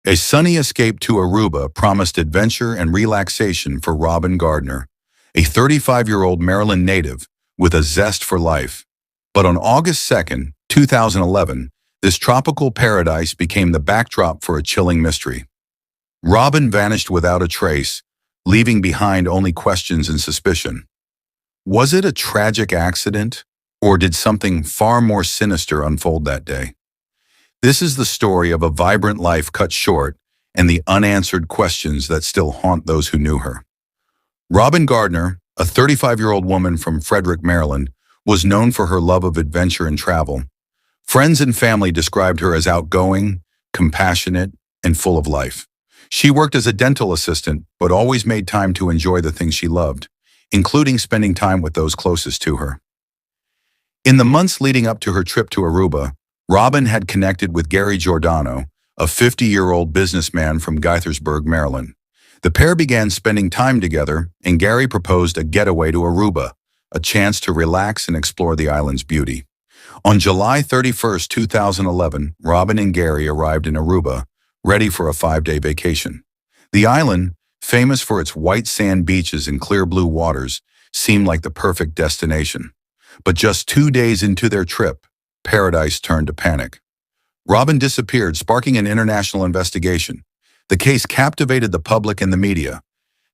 A sunny escape to Aruba promised adventure and relaxation for Robin Gardner, a 35-year-old Maryland native with a zest for life. But on August 2nd, 2011, this tropical paradise became the backdrop for a chilling mystery. Robin vanished without a trace, leaving behind only questions and suspicion. Was it a tragic accident, or did something far more sinister unfold that day? This is the story of a vibrant life cut short and the unanswered questions that still haunt those who knew her. Robin Gardner, a 35-year-old woman from Frederick, Maryland, was known for her love of adventure and travel. Friends and family described her as outgoing, compassionate, and full of life. She worked as a dental assistant, but always made time to enjoy the things she loved, including spending time with those closest to her. In the months leading up to her trip to Aruba, Robin had connected with Gary Giordano, a 50-year-old businessman from Gaithersburg, Maryland. The pair began spending time together, and Gary proposed a getaway to Aruba, a chance to relax and explore the island's beauty. On July 31st, 2011, Robin and Gary arrived in Aruba, ready for a 5-day vacation. The island, famous for its white sand beaches and clear blue waters, seemed like the perfect destination. But just 2 days into their trip, paradise turned to panic. Robin disappeared, sparking an international investigation. The case captivated the public and the media.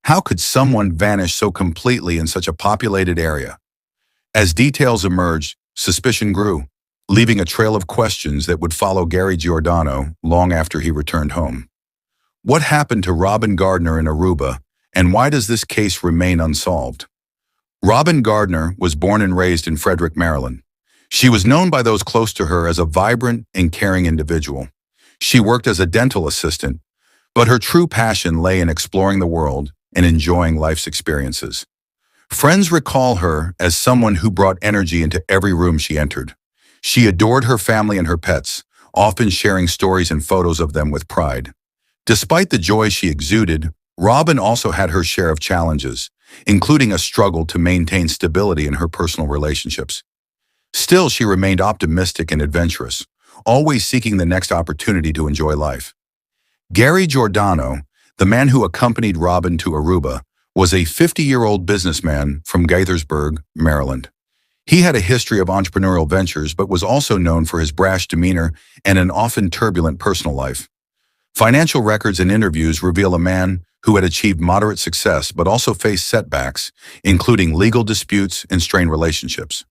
How could someone vanish so completely in such a populated area? As details emerged, suspicion grew, leaving a trail of questions that would follow Gary Giordano long after he returned home. What happened to Robin Gardner in Aruba, and why does this case remain unsolved? Robin Gardner was born and raised in Frederick, Maryland. She was known by those close to her as a vibrant and caring individual. She worked as a dental assistant, but her true passion lay in exploring the world and enjoying life's experiences. Friends recall her as someone who brought energy into every room she entered. She adored her family and her pets, often sharing stories and photos of them with pride. Despite the joy she exuded, Robin also had her share of challenges, including a struggle to maintain stability in her personal relationships. Still, she remained optimistic and adventurous, always seeking the next opportunity to enjoy life. Gary Giordano, the man who accompanied Robin to Aruba, was a 50-year-old businessman from Gaithersburg, Maryland. He had a history of entrepreneurial ventures but was also known for his brash demeanor and an often turbulent personal life. Financial records and interviews reveal a man who had achieved moderate success but also faced setbacks, including legal disputes and strained relationships.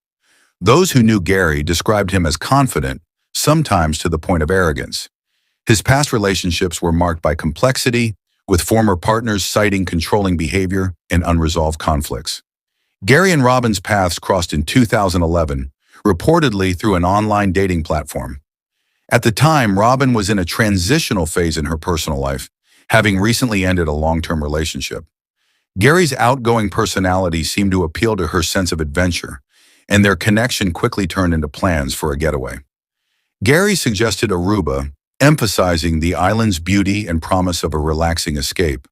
Those who knew Gary described him as confident, sometimes to the point of arrogance. His past relationships were marked by complexity, with former partners citing controlling behavior and unresolved conflicts. Gary and Robin's paths crossed in 2011, reportedly through an online dating platform. At the time, Robin was in a transitional phase in her personal life, having recently ended a long-term relationship. Gary's outgoing personality seemed to appeal to her sense of adventure, and their connection quickly turned into plans for a getaway. Gary suggested Aruba, emphasizing the island's beauty and promise of a relaxing escape.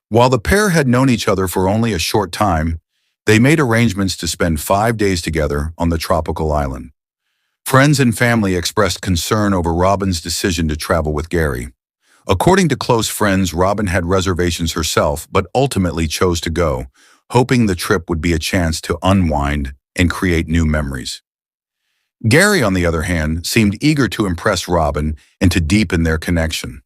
While the pair had known each other for only a short time, they made arrangements to spend 5 days together on the tropical island. Friends and family expressed concern over Robin's decision to travel with Gary. According to close friends, Robin had reservations herself, but ultimately chose to go, hoping the trip would be a chance to unwind and create new memories. Gary, on the other hand, seemed eager to impress Robin and to deepen their connection.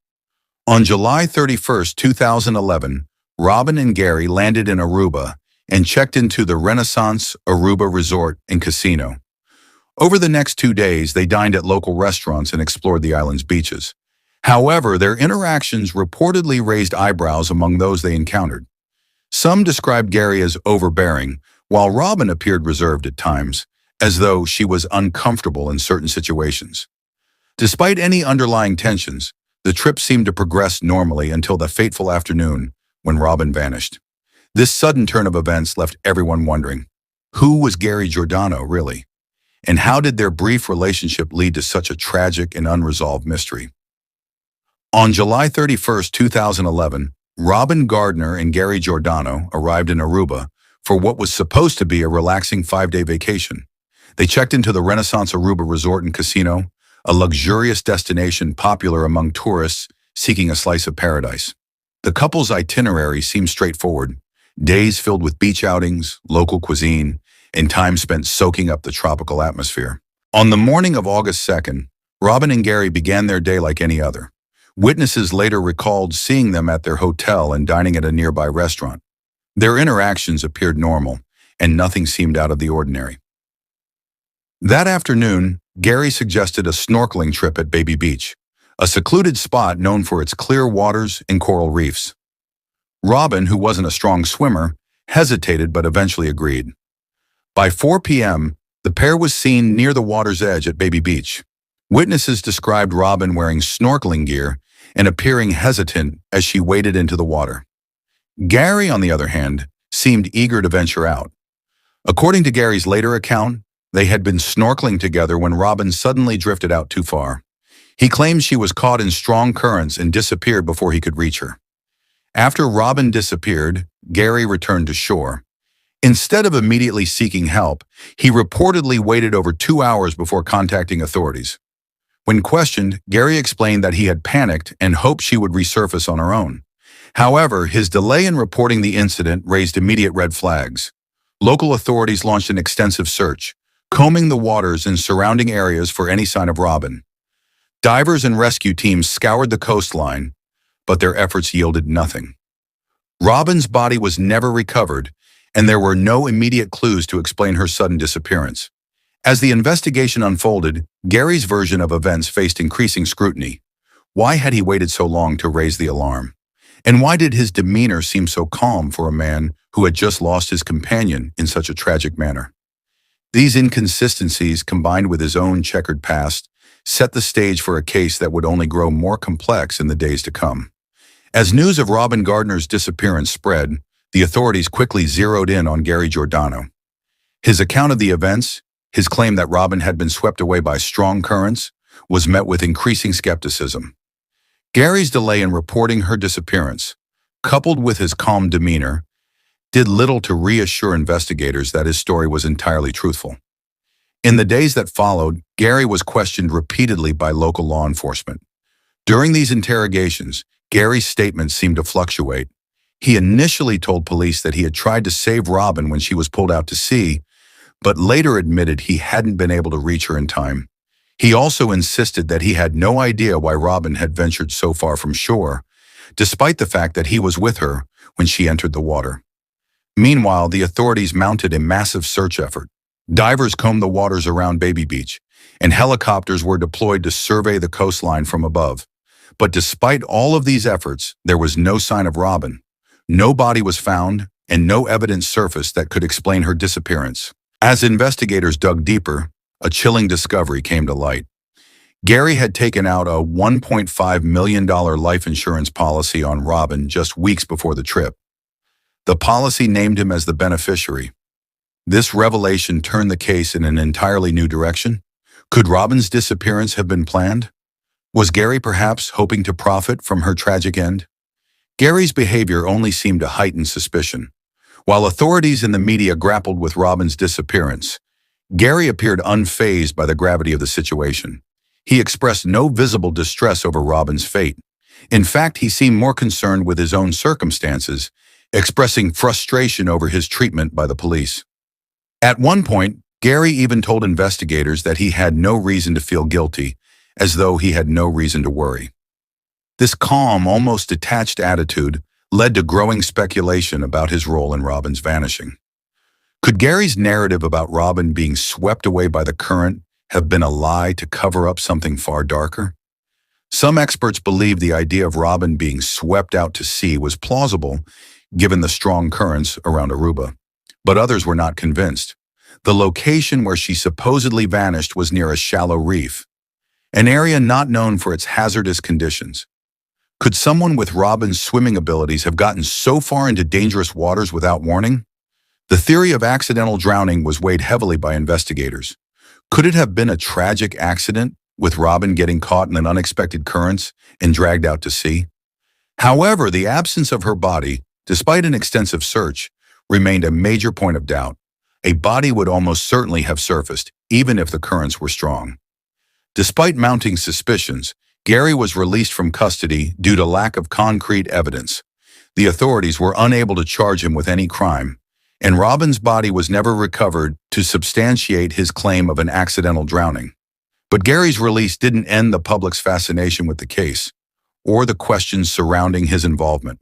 On July 31st, 2011, Robin and Gary landed in Aruba and checked into the Renaissance Aruba Resort and Casino. Over the next 2 days, they dined at local restaurants and explored the island's beaches. However, their interactions reportedly raised eyebrows among those they encountered. Some described Gary as overbearing, while Robin appeared reserved at times, as though she was uncomfortable in certain situations. Despite any underlying tensions, the trip seemed to progress normally until the fateful afternoon when Robin vanished. This sudden turn of events left everyone wondering, who was Gary Giordano really? And how did their brief relationship lead to such a tragic and unresolved mystery? On July 31st, 2011, Robin Gardner and Gary Giordano arrived in Aruba for what was supposed to be a relaxing 5-day vacation. They checked into the Renaissance Aruba Resort and Casino, a luxurious destination popular among tourists seeking a slice of paradise. The couple's itinerary seemed straightforward: days filled with beach outings, local cuisine, and time spent soaking up the tropical atmosphere. On the morning of August 2nd, Robin and Gary began their day like any other. Witnesses later recalled seeing them at their hotel and dining at a nearby restaurant. Their interactions appeared normal, and nothing seemed out of the ordinary. That afternoon, Gary suggested a snorkeling trip at Baby Beach, a secluded spot known for its clear waters and coral reefs. Robin, who wasn't a strong swimmer, hesitated but eventually agreed. By 4 p.m., the pair was seen near the water's edge at Baby Beach. Witnesses described Robin wearing snorkeling gear and appearing hesitant as she waded into the water. Gary, on the other hand, seemed eager to venture out. According to Gary's later account, they had been snorkeling together when Robin suddenly drifted out too far. He claims she was caught in strong currents and disappeared before he could reach her. After Robin disappeared, Gary returned to shore. Instead of immediately seeking help, he reportedly waited over 2 hours before contacting authorities. When questioned, Gary explained that he had panicked and hoped she would resurface on her own. However, his delay in reporting the incident raised immediate red flags. Local authorities launched an extensive search, combing the waters and surrounding areas for any sign of Robin. Divers and rescue teams scoured the coastline, but their efforts yielded nothing. Robin's body was never recovered, and there were no immediate clues to explain her sudden disappearance. As the investigation unfolded, Gary's version of events faced increasing scrutiny. Why had he waited so long to raise the alarm? And why did his demeanor seem so calm for a man who had just lost his companion in such a tragic manner? These inconsistencies, combined with his own checkered past, set the stage for a case that would only grow more complex in the days to come. As news of Robin Gardner's disappearance spread, the authorities quickly zeroed in on Gary Giordano. His account of the events, his claim that Robin had been swept away by strong currents, was met with increasing skepticism. Gary's delay in reporting her disappearance, coupled with his calm demeanor, did little to reassure investigators that his story was entirely truthful. In the days that followed, Gary was questioned repeatedly by local law enforcement. During these interrogations, Gary's statements seemed to fluctuate. He initially told police that he had tried to save Robin when she was pulled out to sea, but later admitted he hadn't been able to reach her in time. He also insisted that he had no idea why Robin had ventured so far from shore, despite the fact that he was with her when she entered the water. Meanwhile, the authorities mounted a massive search effort. Divers combed the waters around Baby Beach, and helicopters were deployed to survey the coastline from above. But despite all of these efforts, there was no sign of Robin. No body was found, and no evidence surfaced that could explain her disappearance. As investigators dug deeper, a chilling discovery came to light. Gary had taken out a $1.5 million life insurance policy on Robin just weeks before the trip. The policy named him as the beneficiary. This revelation turned the case in an entirely new direction. Could Robin's disappearance have been planned? Was Gary perhaps hoping to profit from her tragic end? Gary's behavior only seemed to heighten suspicion. While authorities and the media grappled with Robin's disappearance, Gary appeared unfazed by the gravity of the situation. He expressed no visible distress over Robin's fate. In fact, he seemed more concerned with his own circumstances, expressing frustration over his treatment by the police. At one point, Gary even told investigators that he had no reason to feel guilty, as though he had no reason to worry. This calm, almost detached attitude led to growing speculation about his role in Robin's vanishing. Could Gary's narrative about Robin being swept away by the current have been a lie to cover up something far darker? Some experts believe the idea of Robin being swept out to sea was plausible, given the strong currents around Aruba. But others were not convinced. The location where she supposedly vanished was near a shallow reef, an area not known for its hazardous conditions. Could someone with Robin's swimming abilities have gotten so far into dangerous waters without warning? The theory of accidental drowning was weighed heavily by investigators. Could it have been a tragic accident, with Robin getting caught in an unexpected currents and dragged out to sea? However, the absence of her body, despite an extensive search, remained a major point of doubt. A body would almost certainly have surfaced, even if the currents were strong. Despite mounting suspicions, Gary was released from custody due to lack of concrete evidence. The authorities were unable to charge him with any crime, and Robin's body was never recovered to substantiate his claim of an accidental drowning. But Gary's release didn't end the public's fascination with the case, or the questions surrounding his involvement.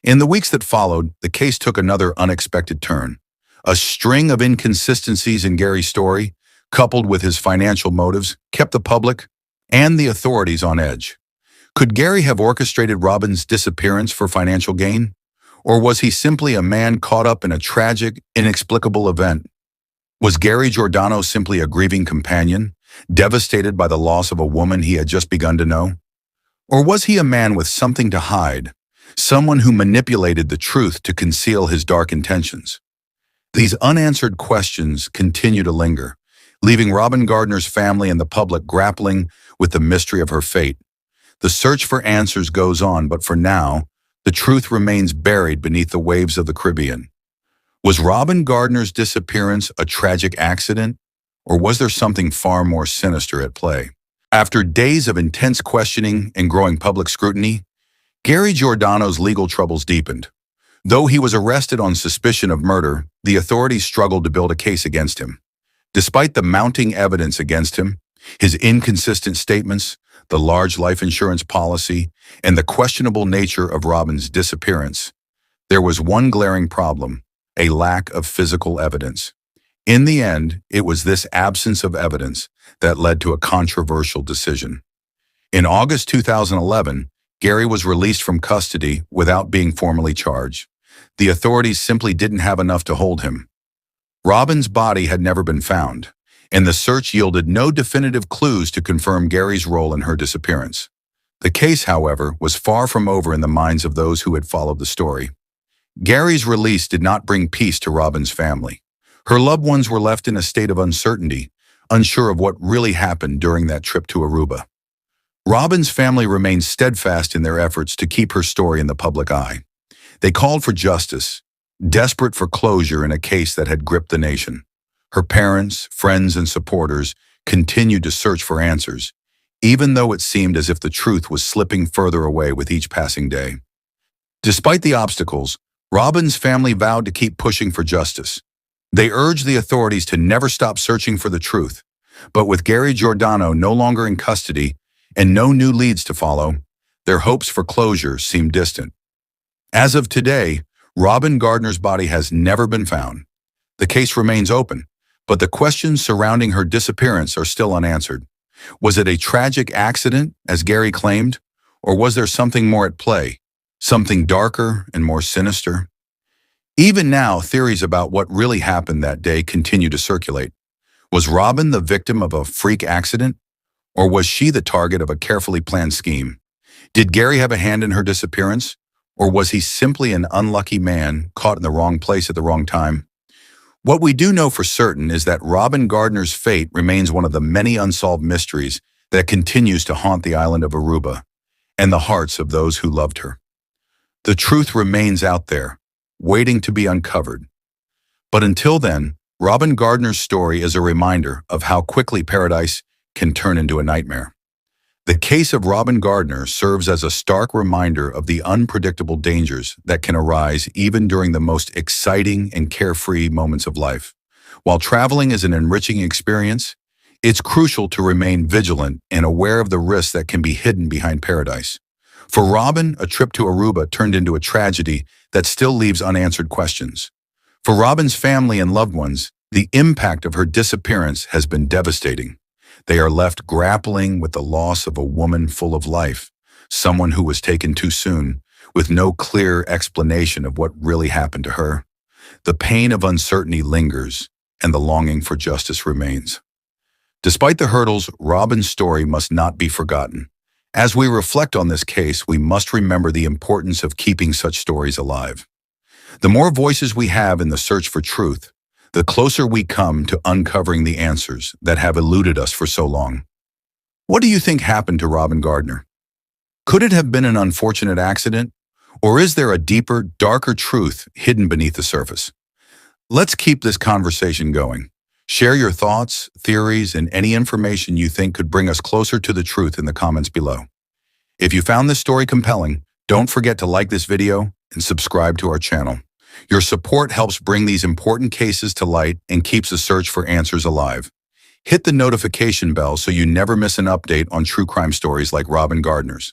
In the weeks that followed, the case took another unexpected turn. A string of inconsistencies in Gary's story, coupled with his financial motives, kept the public and the authorities on edge. Could Gary have orchestrated Robin's disappearance for financial gain? Or was he simply a man caught up in a tragic, inexplicable event? Was Gary Giordano simply a grieving companion, devastated by the loss of a woman he had just begun to know? Or was he a man with something to hide, someone who manipulated the truth to conceal his dark intentions? These unanswered questions continue to linger, leaving Robin Gardner's family and the public grappling with the mystery of her fate. The search for answers goes on, but for now, the truth remains buried beneath the waves of the Caribbean. Was Robin Gardner's disappearance a tragic accident, or was there something far more sinister at play? After days of intense questioning and growing public scrutiny, Gary Giordano's legal troubles deepened. Though he was arrested on suspicion of murder, the authorities struggled to build a case against him. Despite the mounting evidence against him, his inconsistent statements, the large life insurance policy, and the questionable nature of Robin's disappearance, there was one glaring problem: a lack of physical evidence. In the end, it was this absence of evidence that led to a controversial decision. In August 2011, Gary was released from custody without being formally charged. The authorities simply didn't have enough to hold him. Robin's body had never been found, and the search yielded no definitive clues to confirm Gary's role in her disappearance. The case, however, was far from over in the minds of those who had followed the story. Gary's release did not bring peace to Robin's family. Her loved ones were left in a state of uncertainty, unsure of what really happened during that trip to Aruba. Robin's family remained steadfast in their efforts to keep her story in the public eye. They called for justice, desperate for closure in a case that had gripped the nation. Her parents, friends, and supporters continued to search for answers, even though it seemed as if the truth was slipping further away with each passing day. Despite the obstacles, Robin's family vowed to keep pushing for justice. They urged the authorities to never stop searching for the truth. But with Gary Giordano no longer in custody and no new leads to follow, their hopes for closure seemed distant. As of today, Robin Gardner's body has never been found. The case remains open, but the questions surrounding her disappearance are still unanswered. Was it a tragic accident, as Gary claimed, or was there something more at play, something darker and more sinister? Even now, theories about what really happened that day continue to circulate. Was Robin the victim of a freak accident, or was she the target of a carefully planned scheme? Did Gary have a hand in her disappearance, or was he simply an unlucky man caught in the wrong place at the wrong time? What we do know for certain is that Robin Gardner's fate remains one of the many unsolved mysteries that continues to haunt the island of Aruba and the hearts of those who loved her. The truth remains out there, waiting to be uncovered. But until then, Robin Gardner's story is a reminder of how quickly paradise can turn into a nightmare. The case of Robin Gardner serves as a stark reminder of the unpredictable dangers that can arise even during the most exciting and carefree moments of life. While traveling is an enriching experience, it's crucial to remain vigilant and aware of the risks that can be hidden behind paradise. For Robin, a trip to Aruba turned into a tragedy that still leaves unanswered questions. For Robin's family and loved ones, the impact of her disappearance has been devastating. They are left grappling with the loss of a woman full of life, someone who was taken too soon, with no clear explanation of what really happened to her. The pain of uncertainty lingers, and the longing for justice remains. Despite the hurdles, Robin's story must not be forgotten. As we reflect on this case, we must remember the importance of keeping such stories alive. The more voices we have in the search for truth, the closer we come to uncovering the answers that have eluded us for so long. What do you think happened to Robin Gardner? Could it have been an unfortunate accident, or is there a deeper, darker truth hidden beneath the surface? Let's keep this conversation going. Share your thoughts, theories, and any information you think could bring us closer to the truth in the comments below. If you found this story compelling, don't forget to like this video and subscribe to our channel. Your support helps bring these important cases to light and keeps the search for answers alive. Hit the notification bell so you never miss an update on true crime stories like Robin Gardner's.